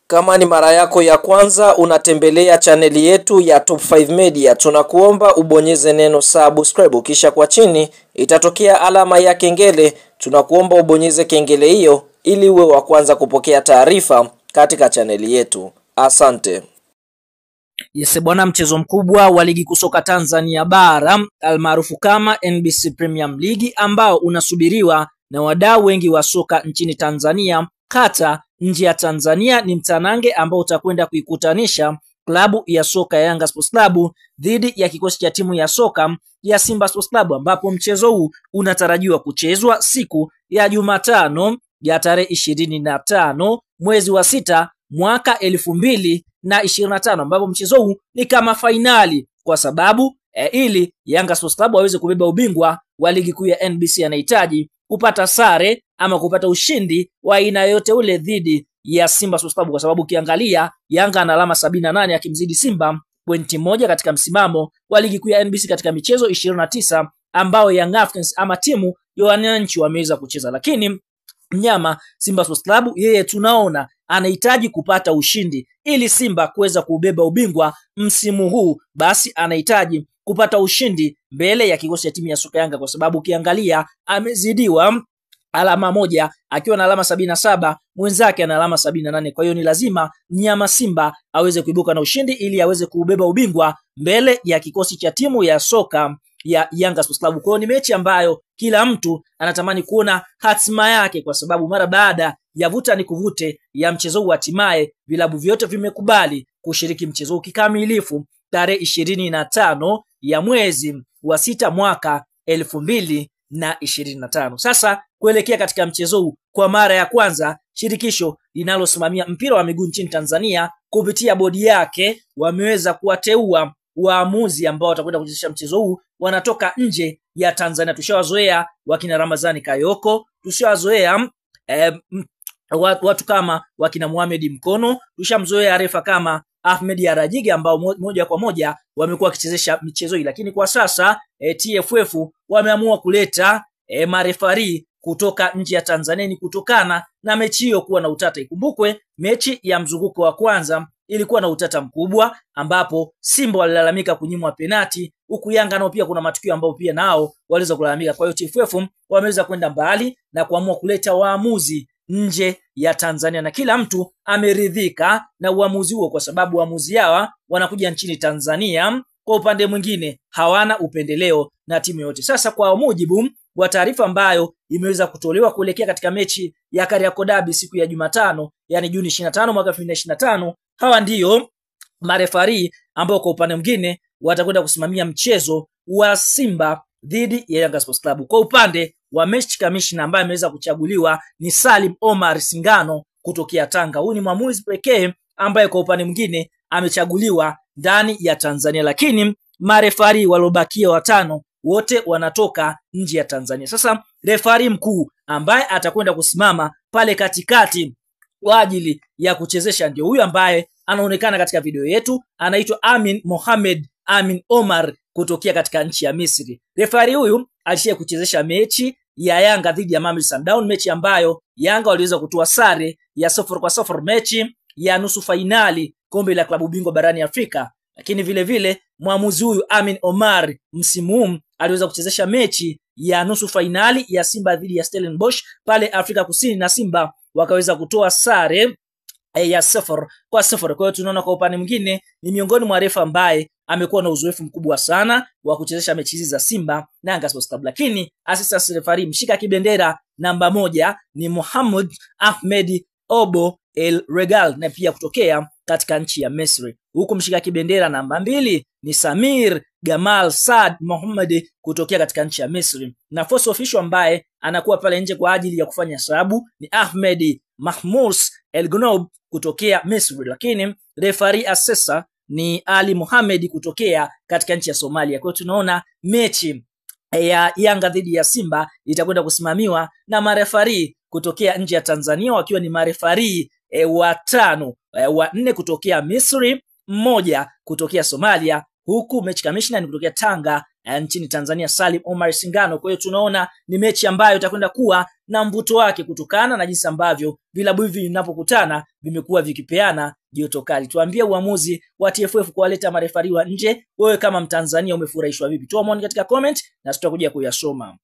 Kama ni mara yako ya kwanza unatembelea chaneli yetu ya Top 5 Media, tunakuomba ubonyeze neno subscribe, kisha kwa chini itatokea alama ya kengele. Tunakuomba ubonyeze kengele hiyo ili uwe wa kwanza kupokea taarifa katika chaneli yetu. Asante. Yes bwana, mchezo mkubwa wa ligi kusoka Tanzania bara almaarufu kama NBC Premier League ambao unasubiriwa na wadau wengi wa soka nchini Tanzania hata nje ya Tanzania ni mtanange ambao utakwenda kuikutanisha klabu ya soka ya Yanga Sports Club dhidi ya kikosi cha timu ya soka ya Simba Sports Club, ambapo mchezo huu unatarajiwa kuchezwa siku ya Jumatano ya tarehe 25 mwezi wa 6 mwaka 2025, ambapo mchezo huu ni kama fainali kwa sababu ili Yanga Sports Club waweze kubeba ubingwa wa ligi kuu ya NBC anahitaji kupata sare ama kupata ushindi wa aina yote ule dhidi ya Simba Sports Club, kwa sababu ukiangalia Yanga ana alama 78 akimzidi Simba pointi moja katika msimamo wa ligi kuu ya NBC katika michezo 29 ambao Young Africans ama timu ya wananchi wameweza kucheza. Lakini mnyama Simba Sports Club yeye tunaona anahitaji kupata ushindi ili Simba kuweza kubeba ubingwa msimu huu, basi anahitaji kupata ushindi mbele ya kikosi cha timu ya soka Yanga, kwa sababu ukiangalia amezidiwa alama moja akiwa na alama 77, mwenzake ana alama 78. Kwa hiyo ni lazima mnyama Simba aweze kuibuka na ushindi ili aweze kubeba ubingwa mbele ya kikosi cha timu ya soka ya Yanga Sports Club. Kwa hiyo ni mechi ambayo kila mtu anatamani kuona hatima yake, kwa sababu mara baada ya vuta ni kuvute ya mchezo huu hatimaye vilabu vyote vimekubali kushiriki mchezo huu kikamilifu tarehe 25 ya mwezi wa 6 mwaka 2025. Sasa kuelekea katika mchezo huu, kwa mara ya kwanza shirikisho linalosimamia mpira wa miguu nchini Tanzania kupitia bodi yake wameweza kuwateua waamuzi ambao watakwenda kuchezesha mchezo huu wanatoka nje ya Tanzania. Tushawazoea wakina Ramazani Kayoko, tushawazoea watu kama wakina Mohamed Mkono, tushamzoea refa kama Ahmed Arajigi ambao moja kwa moja wamekuwa wakichezesha michezo hii. Lakini kwa sasa TFF wameamua kuleta marefari kutoka nje ya Tanzania ni kutokana na mechi hiyo kuwa na utata. Ikumbukwe mechi ya mzunguko wa kwanza ilikuwa na utata mkubwa ambapo Simba walilalamika kunyimwa penati, huku Yanga nao pia kuna matukio ambao pia nao waliweza kulalamika. Kwa hiyo TFF wameweza kwenda mbali na kuamua kuleta waamuzi nje ya Tanzania na kila mtu ameridhika na uamuzi huo, kwa sababu waamuzi hawa wanakuja nchini Tanzania kwa upande mwingine hawana upendeleo na timu yote. Sasa kwa mujibu wa taarifa ambayo imeweza kutolewa kuelekea katika mechi ya Kariakoo Derby siku ya Jumatano, yani Juni 25 mwaka 2025, hawa ndiyo marefari ambao kwa upande mwingine watakwenda kusimamia mchezo wa Simba dhidi ya Yanga Sports Club. Kwa upande wa match commissioner ambaye ameweza kuchaguliwa ni Salim Omar Singano kutokea Tanga. Huyu ni mwamuzi pekee ambaye kwa upande mwingine amechaguliwa ndani ya Tanzania, lakini marefari walobakia watano wote wanatoka nje ya Tanzania. Sasa refari mkuu ambaye atakwenda kusimama pale katikati kwa ajili ya kuchezesha ndio huyu ambaye anaonekana katika video yetu, anaitwa Amin Mohamed Amin Omar kutokea katika nchi ya Misri. Refari huyu alishia kuchezesha mechi ya Yanga dhidi ya Mamelodi Sundowns, mechi ambayo Yanga waliweza kutoa sare ya 0-0, mechi ya nusu fainali kombe la klabu bingwa barani Afrika. Lakini vile vile mwamuzi huyu Amin Omar msimu huu aliweza kuchezesha mechi ya nusu fainali ya Simba dhidi ya Stellenbosch pale Afrika Kusini na Simba wakaweza kutoa sare ya 0-0. Kwa hiyo tunaona kwa upande mwingine ni miongoni mwa refa ambaye amekuwa na uzoefu mkubwa sana wa kuchezesha mechi hizi za Simba na Yanga Sports Club. Lakini assistant referee mshika kibendera namba 1 ni Mohamed Ahmed Obo El Regal na pia kutokea katika nchi ya Misri. Huku mshika kibendera namba 2 ni Samir Gamal Saad Mohamed kutokea katika nchi ya Misri, na force official ambaye anakuwa pale nje kwa ajili ya kufanya sababu ni Ahmed Mahmous El Gnoub kutokea Misri. Lakini referee assessor ni Ali Mohamed kutokea katika nchi ya Somalia. Kwa hiyo tunaona mechi ya Yanga dhidi ya Simba itakwenda kusimamiwa na marefari kutokea nje ya Tanzania wakiwa ni marefari watano, 4 kutokea Misri, 1 kutokea Somalia, huku match commissioner ni kutokea Tanga nchini Tanzania Salim Omar Singano. Kwa hiyo tunaona ni mechi ambayo itakwenda kuwa na mvuto wake kutokana na jinsi ambavyo vilabu hivi vinapokutana vimekuwa vikipeana joto kali. Tuambie uamuzi wa TFF kuwaleta marefari wa nje. Wewe kama Mtanzania umefurahishwa vipi? Toa maoni katika comment na tutakuja kuyasoma.